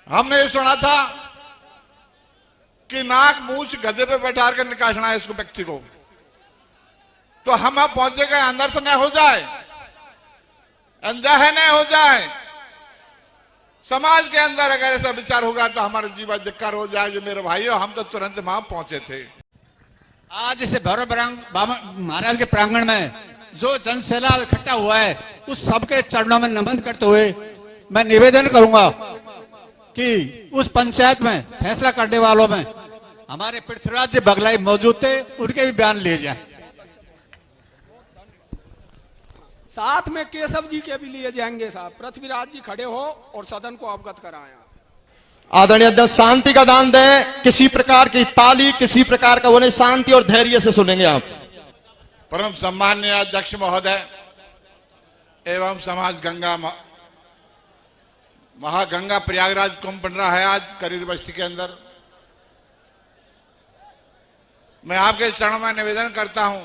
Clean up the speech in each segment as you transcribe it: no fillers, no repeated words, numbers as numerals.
हमने ये सुना था कि नाक मूछ गधे पे बैठा कर निकालना है इसको व्यक्ति को, तो हम अब पहुंचे गए अनर्थ न हो जाए, अनजाहे न हो जाए। समाज के अंदर अगर ऐसा विचार होगा तो हमारा जीवन धिक्कार हो जाए। मेरे भाइयों, हम तो तुरंत वहां पहुंचे थे। आज इसे भैरव महाराज के प्रांगण में जो जनसैलाब इकट्ठा हुआ है, उस सबके चरणों में नमन करते हुए मैं निवेदन करूंगा कि उस पंचायत में फैसला करने वालों में हमारे पृथ्वीराज जी बगलाई मौजूद थे, उनके भी बयान लिए जाए। साथ में केशव जी के भी लिए जाएंगे साहब। पृथ्वीराज जी खड़े हो और सदन को अवगत कराएं। आदरणीय अध्यक्ष शांति का दान दें। किसी प्रकार की ताली, किसी प्रकार का उन्हें शांति और धैर्य से सुनेंगे आप। परम सम्मान्य अध्यक्ष महोदय एवं समाज गंगा महागंगा प्रयागराज कुंभ बन रहा है आज करीर बस्ती के अंदर। मैं आपके चरणों में निवेदन करता हूं,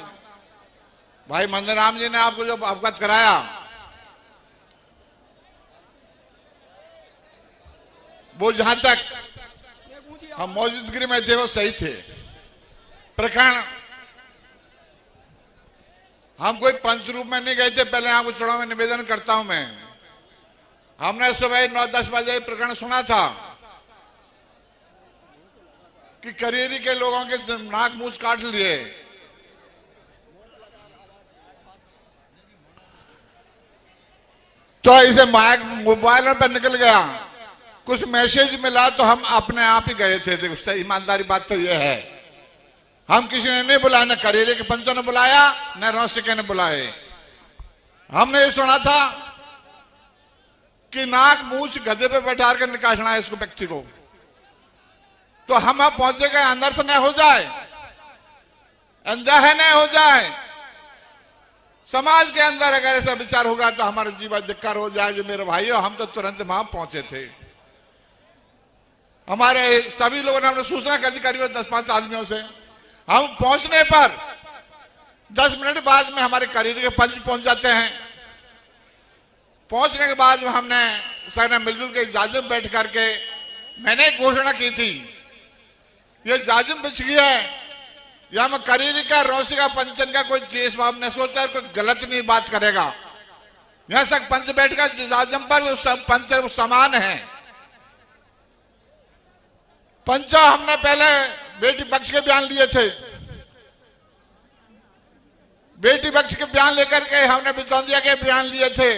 भाई मंदराम जी ने आपको जो अवगत कराया, वो जहां तक हम मौजूदगी में थे वो सही थे। प्रकरण हम कोई पंच रूप में नहीं गए थे। पहले आपको चरणों में निवेदन करता हूं मैं। हमने सुबह 9-10 बजे प्रकरण सुना था कि करेरी के लोगों के नाक मूछ काट लिए। तो इसे माइक मोबाइल पर निकल गया, कुछ मैसेज मिला तो हम अपने आप ही गए थे। देखो, ईमानदारी बात तो यह है, हम किसी ने नहीं बुलाया, न करेरे के पंचों ने बुलाया, न रौसिके ने बुलाए। हमने ये सुना था कि नाक मूछ गधे पे बैठा कर निकालना है इसको व्यक्ति को, तो हम अब पहुंचे गए अनर्थ न हो जाए, अनजाहे न हो जाए। समाज के अंदर अगर ऐसा विचार होगा तो हमारा जीवन धिक्कार हो जाएगा। मेरे भाइयों, हम तो तुरंत वहां पहुंचे थे। हमारे सभी लोगों ने हमने सूचना कर दी करीब 10-5 आदमियों से। हम पहुंचने पर 10 मिनट बाद में हमारे करीब के पंच पहुंच जाते हैं। पहुंचने के बाद हमने सर ने मिलजुल के जाजिम बैठ करके मैंने घोषणा की थी, ये जाजिम बिछ गया है, या मैं करीरी का रौसी का पंचन का कोई देश बाब ने सोचा कोई गलत नहीं बात करेगा। यहां तक पंच बैठ कर जाजिम पर पंच समान है। पंचा हमने पहले बेटी पक्ष के बयान लिए थे। बेटी पक्ष के बयान लेकर के हमने बिचौंदिया के बयान लिए थे।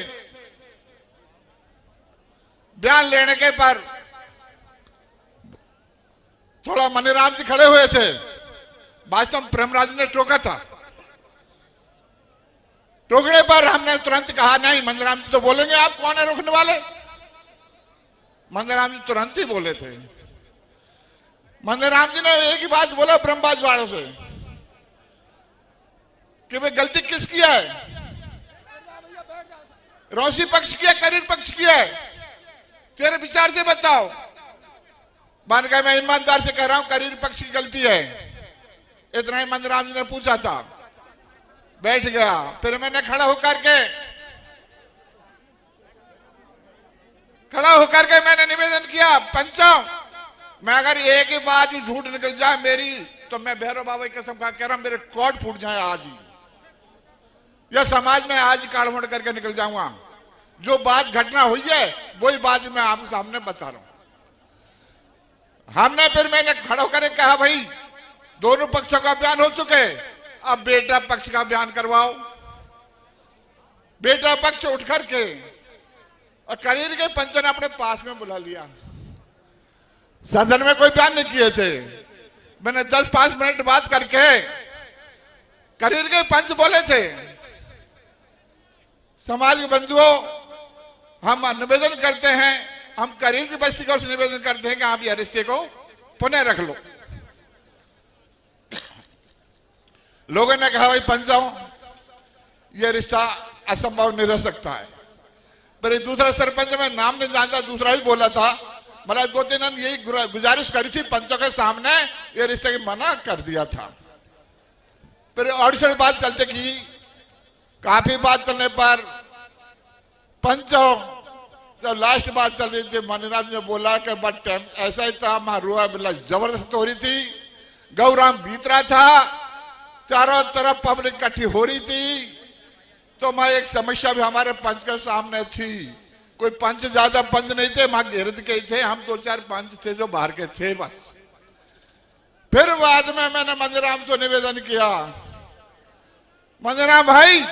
बयान लेने के पर थोड़ा मनीराम जी खड़े हुए थे। वास्तव में प्रेमराज ने टोका था। टोकने पर हमने तुरंत कहा, नहीं मनीराम जी तो बोलेंगे, आप कौन है रोकने वाले। मनीराम जी तुरंत ही बोले थे। मनीराम जी ने एक ही बात बोला ब्रह्मबाज वालों से कि भाई गलती किसकी है, रौसी पक्ष की है, करीर पक्ष की है, तेरे विचार से बताओ। मान गए, मैं ईमानदार से कह रहा हूं करीर पक्ष की गलती है। इतना ही मंदराम जी ने पूछा था, बैठ गया। फिर मैंने खड़ा होकर के मैंने निवेदन किया, पंचों, मैं अगर एक ही बात ही झूठ निकल जाए मेरी, तो मैं भैरव बाबा की कसम खा कह रहा हूं मेरे कोट फूट जाए आज ही, या समाज में आज ही काढ़ करके निकल जाऊंगा। जो बात घटना हुई है वही बात मैं आपके सामने बता रहा हूं। हमने फिर मैंने खड़ा होकर कहा, भाई दोनों पक्षों का बयान हो चुके, अब बेटा पक्ष का बयान करवाओ। बेटा पक्ष उठ करके और करीर के पंच ने अपने पास में बुला लिया। सदन में कोई बयान नहीं किए थे। मैंने 10-5 मिनट बात करके करीर के पंच बोले थे, समाज के बंधुओं, हम निवेदन करते हैं, हम करीर की बस्ती को निवेदन करते हैं कि आप ये रिश्ते को पुनः रख लो। लोगों ने कहा, भाई पंचों, ये रिश्ता असंभव नहीं रह सकता है। पर दूसरा सरपंच, में नाम नहीं जानता, दूसरा भी बोला था, मतलब 2-3 यही गुजारिश करी थी पंचों के सामने, ये रिश्ते की मना कर दिया था। फिर ऑडिशन बात चलते की, काफी बात चलने पर पंचों जब लास्ट बात चल रही थी, मनीराम जी ने बोला कि बट टाइम ऐसा ही था, वहां रुआ बिल्ला जबरदस्त हो रही थी, गौराम बीत रहा था, चारों तरफ पब्लिक इकट्ठी हो रही थी। तो मैं एक समस्या भी हमारे पंच के सामने थी, कोई पंच ज्यादा पंच नहीं थे, वहां गिरद के ही थे, हम 2-4 पंच थे जो बाहर के थे बस। फिर बाद में मैंने मनीराम से निवेदन किया, मनीराम भाई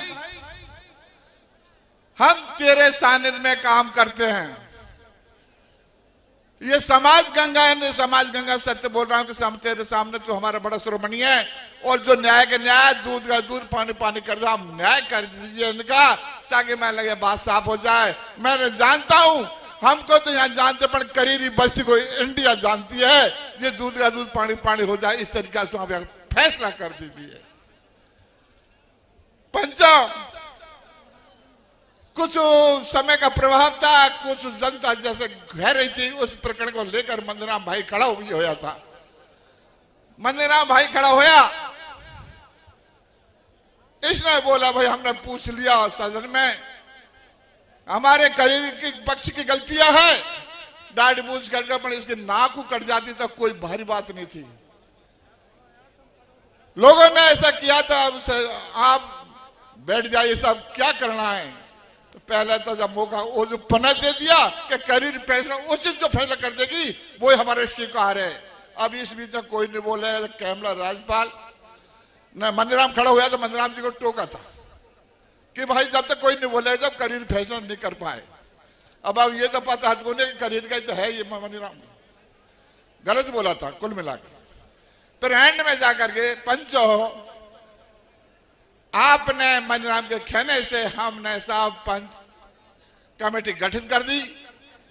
हम तेरे सानिध्य में काम करते हैं, ये समाज गंगा है, समाज गंगा सत्य बोल रहा हूं कि तेरे सामने तो हमारा बड़ा श्रोमणी है, और जो न्याय के न्याय, दूध का दूध, पानी पानी कर दो, आप न्याय कर दीजिए इनका, ताकि मैं लगे बात साफ हो जाए। मैं जानता हूं हमको तो यहाँ जानते, पर करीरी बस्ती को इंडिया जानती है, ये दूध का दूध पानी पानी हो जाए, इस तरीके से आप फैसला कर दीजिए। पंचों, कुछ समय का प्रभाव था, कुछ जनता जैसे घे रही थी, उस प्रकरण को लेकर मनीराम भाई खड़ा होया था। मनीराम भाई खड़ा होया, इसने बोला भाई हमने पूछ लिया सदन में, हमारे करीब की पक्ष की गलतियां है, डांट बूझ करके, पर इसकी नाक को कट जाती तो कोई भारी बात नहीं थी। लोगों ने ऐसा किया था, अब आप बैठ जाइए, सब क्या करना है। तो पहले तो जब मौका वो जो पना दे दिया कि करीर फैसला उचित जो फैसला कर देगी वो हमारे स्वीकार है। अब इस बीच में कोई नहीं बोले, कैमला राजपाल न मनीराम खड़ा हुआ तो मनीराम जी को टोका था कि भाई जब तक कोई नहीं बोले, जब करीर फैसला नहीं कर पाए। अब ये तो पता है करीर का तो है, ये मनीराम गलत बोला था कुल मिलाकर। फिर एंड में जाकर के पंचो, आपने मनीराम के कहने से हमने साहब पंच कमेटी गठित कर दी,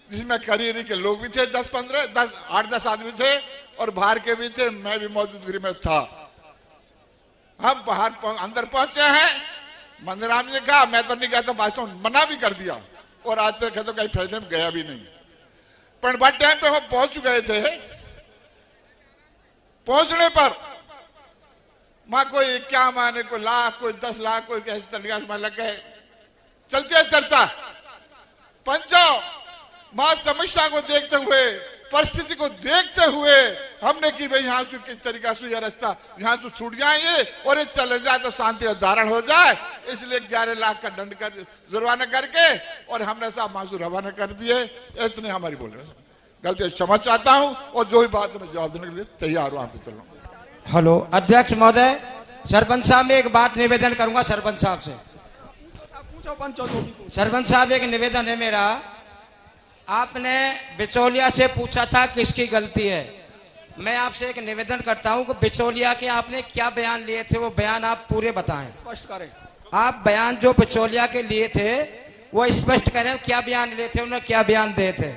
जिसमें करीरी के लोग भी थे, 8-10 आदमी थे, और बाहर के भी थे, मैं भी मौजूदगी में था। हम बाहर अंदर पहुंचे हैं, मनीराम ने कहा मैं तो नहीं गया, तो वास्तव में मना भी कर दिया, और आज तक तो कहीं फैसले में गया भी नहीं। पर बट टाइम पे हम पहुंच गए थे, पहुंचने पर मां कोई क्या माने, कोई लाख, कोई 10 लाख, कोई कैसे तरीका से लग गए, चलती है चर्चा। पंचों, मां समस्या को देखते हुए, परिस्थिति को देखते हुए हमने कि भाई यहाँ से किस तरीका से यह रास्ता यहाँ से छूट जाएंगे और ये चले जाए तो शांति का धारण हो जाए, इसलिए 11 लाख का दंड कर जुर्माना करके और हमने साहब मासूर रवाना कर दिए। इतने हमारी बोल रहे गलती क्षमा चाहता हूँ, और जो भी बात मैं जवाब देने के लिए तैयार हूँ। आपसे चलो। हेलो अध्यक्ष महोदय, सरपंच साहब में एक बात निवेदन करूंगा सरपंच साहब से। पूछो पंचो, जो भी पूछो। सरपंच साहब एक निवेदन है मेरा, आपने बिचौलिया से पूछा था किसकी गलती है, मैं आपसे एक निवेदन करता हूं कि बिचौलिया के आपने क्या बयान लिए थे, वो बयान आप पूरे बताएं, स्पष्ट करें। आप बयान जो बिचौलिया के लिए थे वो स्पष्ट करें, क्या बयान लिए थे, उन्होंने क्या बयान दिए थे।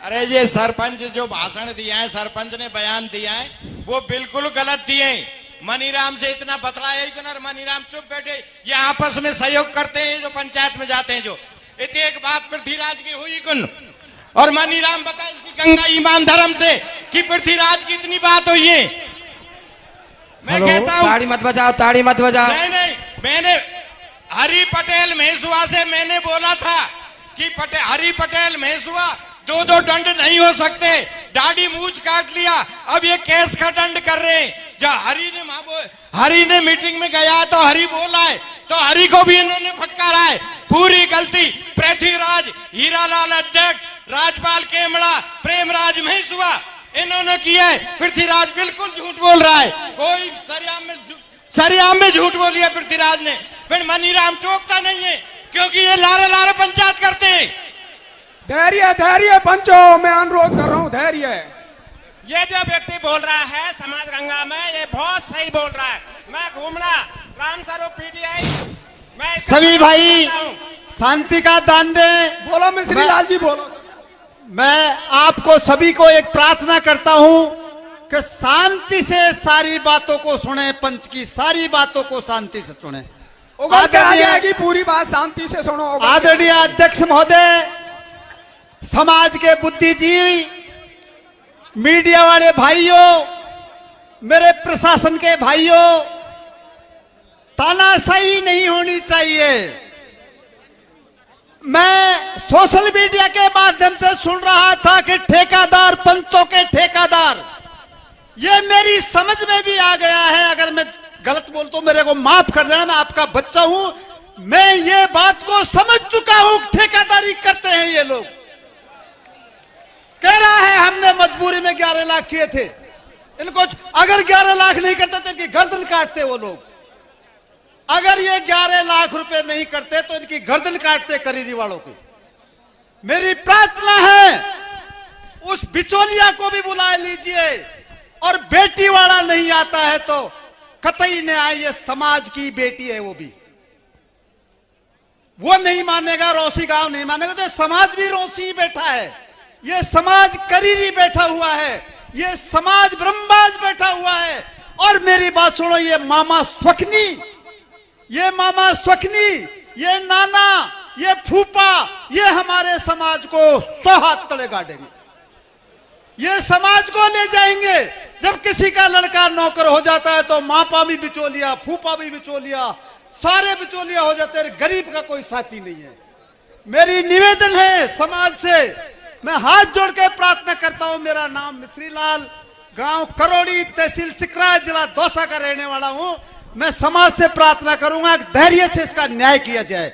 अरे ये सरपंच जो भाषण दिया है, सरपंच ने बयान दिया है, वो बिल्कुल गलत दिए। मनीराम से इतना बतलाया ही और मनीराम चुप बैठे, ये आपस में सहयोग करते हैं जो पंचायत में जाते हैं। जो इतनी एक बात पृथ्वीराज की हुई कुन, और मनीराम बताए इसकी गंगा ईमान धर्म से कि पृथ्वीराज की इतनी बात हुई है। मैं कहता हूँ ताड़ी मत बजाओ, ताड़ी मत बजाओ। नहीं, मैंने हरि पटेल महेशुआ से मैंने बोला था कि हरि पटेल महेशुआ 2-2 दंड नहीं हो सकते, दाढ़ी मूछ काट लिया, अब ये केस का दंड कर रहे हैं। जब हरि ने मीटिंग में गया तो हरि बोला है, तो हरि को भी इन्होंने फटकारा है। पूरी गलती पृथ्वीराज, हीरालाल अध्यक्ष, राजपाल केमड़ा, प्रेमराज महेशुआ इन्होंने किया है। पृथ्वीराज बिल्कुल झूठ बोल रहा है, कोई सरेआम में झूठ बोली है पृथ्वीराज ने। फिर मनीराम टोकता नहीं है क्योंकि ये लारे लारे पंचायत करते हैं। धैर्य धैर्य पंचो, मैं अनुरोध कर रहा हूँ धैर्य। ये जो व्यक्ति बोल रहा है समाज गंगा में, ये बहुत सही बोल रहा है। मैं घूमना राम स्वरूप पीटीआई, मैं सभी भाई शांति का दान दे। बोलो मिश्री लाल जी, बोलो। मैं आपको सभी को एक प्रार्थना करता हूं कि शांति से सारी बातों को सुने, पंच की सारी बातों को शांति से सुने। उगल के आ जाएगी पूरी बात, शांति से सुनो। आदरणीय अध्यक्ष महोदय, समाज के बुद्धिजीवी, मीडिया वाले भाइयों, मेरे प्रशासन के भाइयों, तानाशाही नहीं होनी चाहिए। मैं सोशल मीडिया के माध्यम से सुन रहा था कि ठेकेदार, पंचों के ठेकेदार, ये मेरी समझ में भी आ गया है। अगर मैं गलत बोलता हूं मेरे को माफ कर देना, मैं आपका बच्चा हूं। मैं ये बात को समझ चुका हूं, ठेकेदारी करते हैं ये लोग। कह रहा है हमने मजबूरी में 11 लाख किए थे। इनको अगर 11 लाख नहीं करते तो इनकी गर्दन काटते वो लोग। अगर ये 11 लाख रुपए नहीं करते तो इनकी गर्दन काटते करीरी वालों की। मेरी प्रार्थना है उस बिचौलिया को भी बुला लीजिए, और बेटी वाला नहीं आता है तो कतई न आए। ये समाज की बेटी है, वो नहीं मानेगा, रोसी गांव नहीं मानेगा, तो समाज भी रोसी बैठा है। ये समाज करीरी बैठा हुआ है, ये समाज ब्रह्मबाज बैठा हुआ है। और मेरी बात सुनो, ये मामा स्वखनी, ये नाना, ये फूफा, ये हमारे समाज को 100 हाथ तले गाड़ेंगे। ये समाज को ले जाएंगे। जब किसी का लड़का नौकर हो जाता है तो मापा भी बिचौलिया, फूफा भी बिचौलिया, सारे बिचौलिया हो जाते हैं। गरीब का कोई साथी नहीं है। मेरी निवेदन है समाज से, मैं हाथ जोड़ के प्रार्थना करता हूं। मेरा नाम मिश्री लाल, गांव करोड़ी, तहसील सिकरा, जिला दौसा का रहने वाला हूं। मैं समाज से प्रार्थना करूंगा धैर्य से इसका न्याय किया जाए।